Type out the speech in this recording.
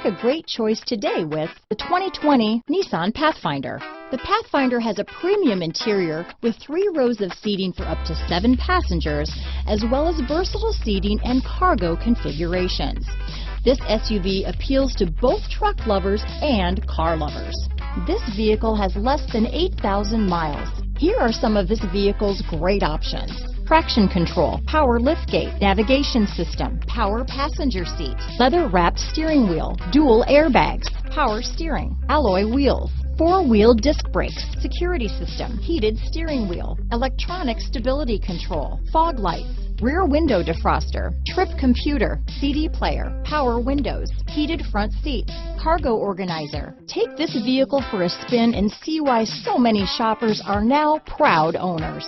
a great choice today with the 2020 Nissan Pathfinder. The Pathfinder has a premium interior with 3 rows of seating for up to 7 passengers, as well as versatile seating and cargo configurations. This SUV appeals to both truck lovers and car lovers. This vehicle has less than 8,000 miles. Here are some of this vehicle's great options: traction control, power liftgate, navigation system, power passenger seat, leather-wrapped steering wheel, dual airbags, power steering, alloy wheels, 4-wheel disc brakes, security system, heated steering wheel, electronic stability control, fog lights, rear window defroster, trip computer, CD player, power windows, heated front seats, cargo organizer. Take this vehicle for a spin and see why so many shoppers are now proud owners.